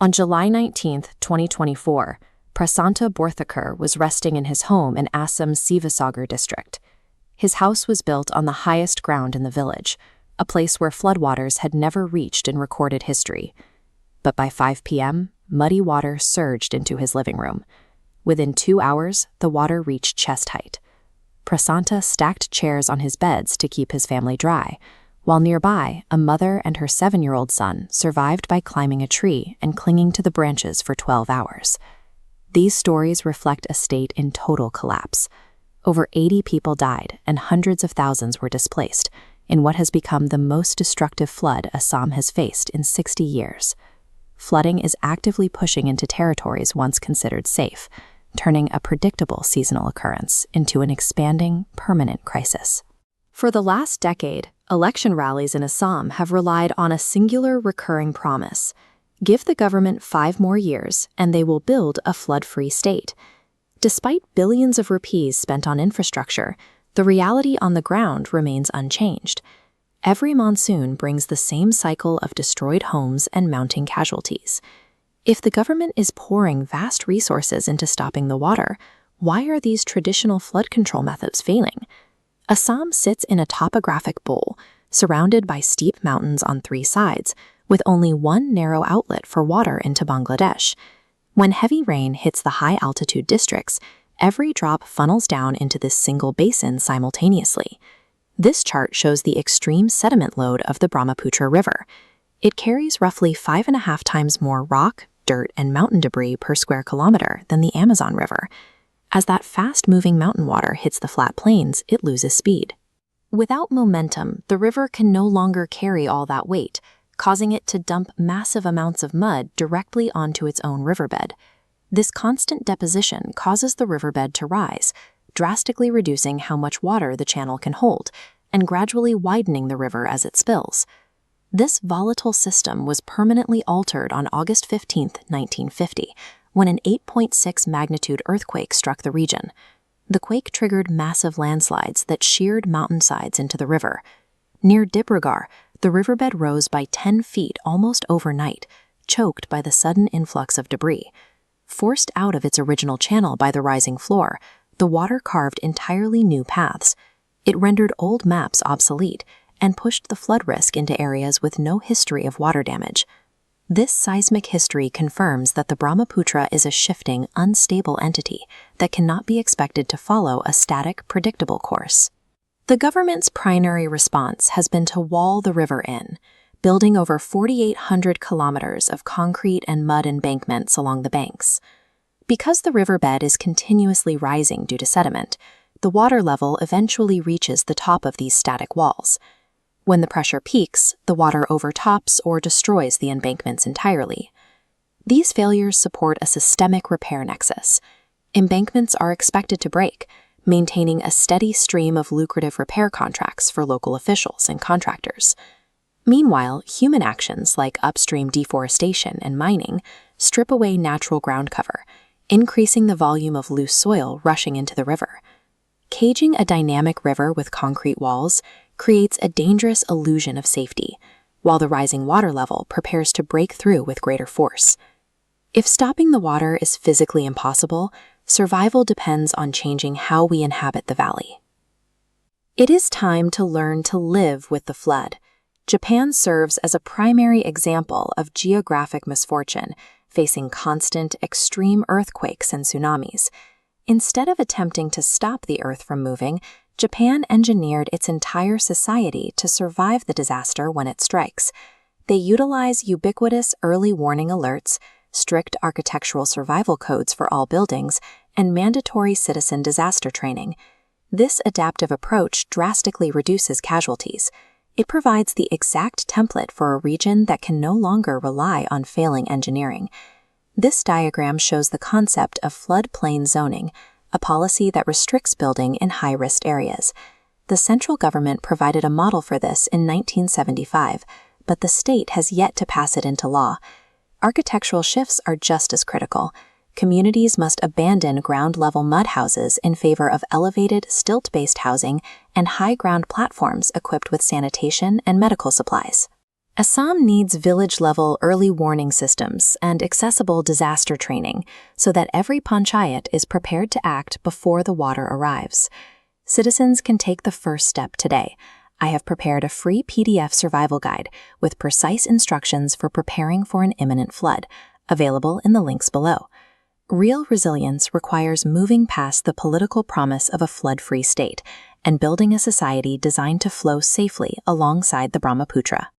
On July 19, 2024, Prasanta Borthakar was resting in his home in Assam's Sivasagar district. His house was built on the highest ground in the village, a place where floodwaters had never reached in recorded history. But by 5 p.m., muddy water surged into his living room. Within 2 hours, the water reached chest height. Prasanta stacked chairs on his beds to keep his family dry, while nearby, a mother and her 7-year-old son survived by climbing a tree and clinging to the branches for 12 hours. These stories reflect a state in total collapse. Over 80 people died and hundreds of thousands were displaced in what has become the most destructive flood Assam has faced in 60 years. Flooding is actively pushing into territories once considered safe, turning a predictable seasonal occurrence into an expanding, permanent crisis. For the last decade, election rallies in Assam have relied on a singular recurring promise: give the government 5 more years and they will build a flood-free state. Despite billions of rupees spent on infrastructure, the reality on the ground remains unchanged. Every monsoon brings the same cycle of destroyed homes and mounting casualties. If the government is pouring vast resources into stopping the water, why are these traditional flood control methods failing? Assam sits in a topographic bowl, surrounded by steep mountains on 3 sides, with only one narrow outlet for water into Bangladesh. When heavy rain hits the high-altitude districts, every drop funnels down into this single basin simultaneously. This chart shows the extreme sediment load of the Brahmaputra River. It carries roughly 5.5 times more rock, dirt, and mountain debris per square kilometer than the Amazon River. As that fast-moving mountain water hits the flat plains, it loses speed. Without momentum, the river can no longer carry all that weight, causing it to dump massive amounts of mud directly onto its own riverbed. This constant deposition causes the riverbed to rise, drastically reducing how much water the channel can hold, and gradually widening the river as it spills. This volatile system was permanently altered on August 15, 1950, when an 8.6 magnitude earthquake struck the region. The quake triggered massive landslides that sheared mountainsides into the river. Near Dibrugarh, the riverbed rose by 10 feet almost overnight, choked by the sudden influx of debris. Forced out of its original channel by the rising floor, the water carved entirely new paths. It rendered old maps obsolete and pushed the flood risk into areas with no history of water damage. This seismic history confirms that the Brahmaputra is a shifting, unstable entity that cannot be expected to follow a static, predictable course. The government's primary response has been to wall the river in, building over 4,800 kilometers of concrete and mud embankments along the banks. Because the riverbed is continuously rising due to sediment, the water level eventually reaches the top of these static walls. When the pressure peaks, the water overtops or destroys the embankments entirely. These failures support a systemic repair nexus. Embankments are expected to break, maintaining a steady stream of lucrative repair contracts for local officials and contractors. Meanwhile, human actions like upstream deforestation and mining strip away natural ground cover, increasing the volume of loose soil rushing into the river. Caging a dynamic river with concrete walls creates a dangerous illusion of safety, while the rising water level prepares to break through with greater force. If stopping the water is physically impossible, survival depends on changing how we inhabit the valley. It is time to learn to live with the flood. Japan serves as a primary example of geographic misfortune, facing constant, extreme earthquakes and tsunamis. Instead of attempting to stop the earth from moving, Japan engineered its entire society to survive the disaster when it strikes. They utilize ubiquitous early warning alerts, strict architectural survival codes for all buildings, and mandatory citizen disaster training. This adaptive approach drastically reduces casualties. It provides the exact template for a region that can no longer rely on failing engineering. This diagram shows the concept of floodplain zoning, a policy that restricts building in high-risk areas. The central government provided a model for this in 1975, but the state has yet to pass it into law. Architectural shifts are just as critical. Communities must abandon ground-level mud houses in favor of elevated, stilt-based housing and high-ground platforms equipped with sanitation and medical supplies. Assam needs village-level early warning systems and accessible disaster training so that every panchayat is prepared to act before the water arrives. Citizens can take the first step today. I have prepared a free PDF survival guide with precise instructions for preparing for an imminent flood, available in the links below. Real resilience requires moving past the political promise of a flood-free state and building a society designed to flow safely alongside the Brahmaputra.